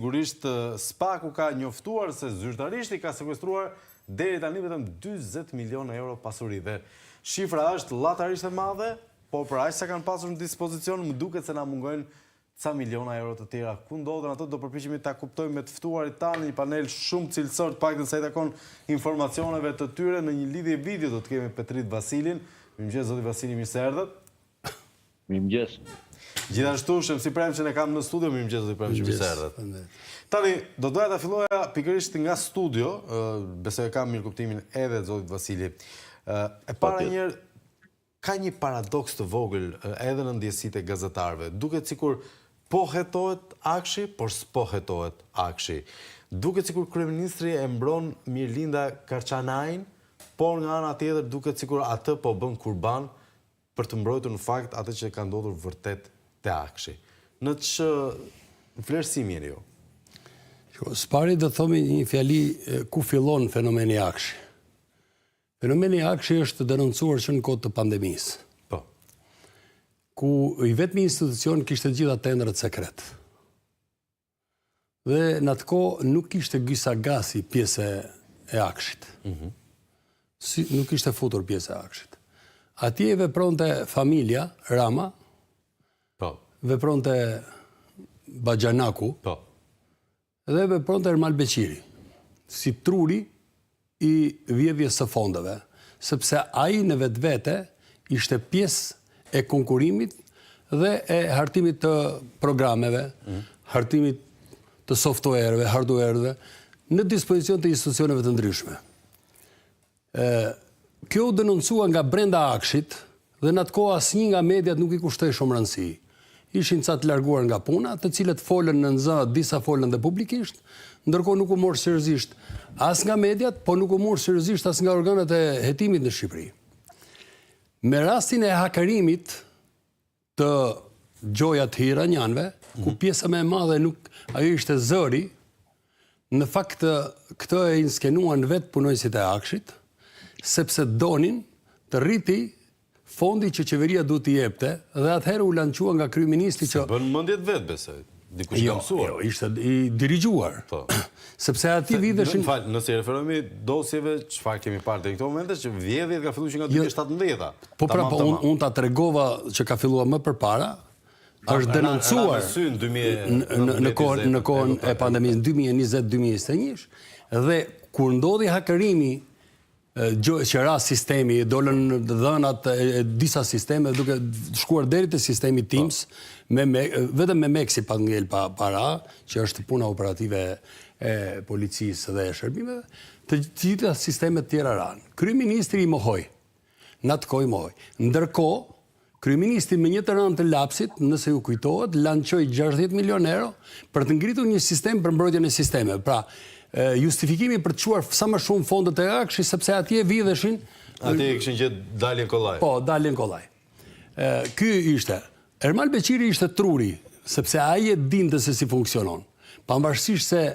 Sigurisht, SPAK-u ka njoftuar se zyrtarisht i ka sekuestruar deri tani vetëm 40 milion euro pasuri dhe shifra është llatarisht e madhe, por për aq sa kanë pasur në dispozicion, më duket se na mungojnë ca miliona euro të tjera. Ku ndodhen ato, do përpiqemi ta kuptojmë me të ftuarit tanë, një panel shumë cilësor, të paktën sa i takon informacioneve të tyre. Në një lidhje video do të kemi Petrit Vasilin. Mirëmëngjes zoti Vasili, mirë se erdhët. Mirëmëngjes. Gjithashtu Shemsi Premçin e kam në studio. Mirëmëngjes zoti Premçi, mirë se erdhët. Tani, do doja ta filloja pikërisht nga studio, besoj e kam mirë kuptimin edhe zotit Vasili. E para njerë, ka një paradoks të vogël edhe në ndjesitë e gazetarëve. Duket sikur po hetohet akshi, por s'po hetohet akshi. Duket sikur kryeministri e mbron Mirlinda Karçanajin, por nga ana tjetër duket sikur atë po bën kurban për të mbrojtur në fakt atë që ka ndodhur vërtet te akshi. Në vlerësim jeni ju? S'pari do thomi një fjali ku fillon fenomeni akshi. Fenomeni akshi është denoncuar që në kohë të pandemisë. Po. Ku i vetmi institucion kishte gjitha tendrat sekret. Dhe në atë kohë nuk kishte Gysa-Gasi pjesë e akshit. Nuk kishte futur pjesë e akshit. Atje vepronte familja Rama, Po. vepronte Baxhanaku, Po. dhe vepronte Ermal Beqiri, si truri i vjedhjes së fondeve, sepse ai në vetvete ishte pjesë e konkurimit dhe e hartimit të programeve, hartimit të softwareve, hardwareve, në dispozicion të institucioneve të ndryshme. Kjo u denoncua nga brenda akshit dhe në atë kohë asnjë nga mediat nuk i kushtoi shumë rëndësi. Ishin ca të larguar nga puna, të cilët folën në nxë, disa folën dhe publikisht, ndërkohë nuk u morë seriozisht as nga mediat, po nuk u morë seriozisht as nga organet e hetimit në Shqipëri. Me rastin e hakerimit të Gjojat Hiranjanve, ku pjesa më e madhe nuk ajo ishte zëri, në fakt këtë e inskenuan vetë punojësit e akshit, sepse donin të rriti fondi që qeveria duhet t'i jepte, dhe atëherë u lançua nga kryeministri që... Bën mendjet vetë, besoj. Dikush ka mësuar. Jo, ishte i dirigjuar. Po. Sepse ati vidheshin... Nëse i referohemi dosjeve, çfarë kemi parë deri këto momente, që vjedhjet ka filluar që nga 2017-a. Po pra, unë ta tregova që ka filluar më përpara, është denoncuar në kohën e pandemisë 2020-2021, dhe kur ndodhi hakerimi, që ra sistemi, dolën dhënat e disa sisteme, duke shkuar deri te sistemi Teams, vetëm me Meksi pa ngel para, që është puna operative e policisë dhe e shërbimeve, të gjitha sistemet tjera ranë. Kryeministri i mohoi, në atë kohë i mohoi. Ndërkohë, kryeministri me një të rënë të lapsit, nëse ju kujtohet, lançoi 60 milion euro për të ngritur një sistem për mbrojtjen e sistemeve. Pra, justifikimi për të quar sa më shumë fondet e akshit, sepse atje vidheshin... Atje kishin gjetë Daljen Kollaj. Po, Daljen Kollaj. Ky ishte. Ermal Beqiri ishte truri, sepse ai e dinte se si funksionon. Pavarësisht se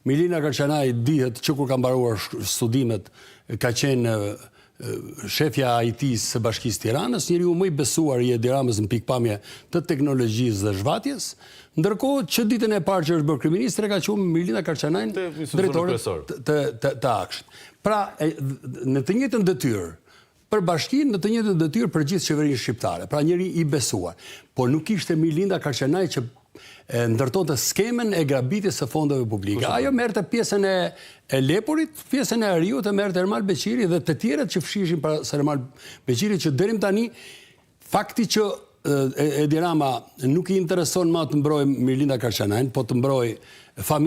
Mirlinda Karçanaj dihet që kur ka mbaruar studimet, ka qenë shefja IT-së së Bashkisë Tiranës, njeriu më i besuar i Edi Ramës në pikpamje të teknologjisë dhe zhvatjes, ndërkohë që ditën e parë që është bërë kryeministre ka qenë Mirlinda Karçanaj drejtore të akshit. Pra, në të njëjtën detyrë për bashkinë, në të njëjtën detyrë për gjithë qeverinë shqiptare, pra njëri i besuar. Po nuk ishte Mirlinda Karçanaj që ndërtonte skemen e grabitjes së fondeve publike. Ajo merrte pjesën e Lepurit, pjesën e Ariut e merrte Ermal Beqiri dhe të tjerët që fshishin para Ermal Beqiri, që deri tani fakti që Edi Rama nuk i intereson më të mbrojë Mirlinda Karçanajin, po të mbrojë familjen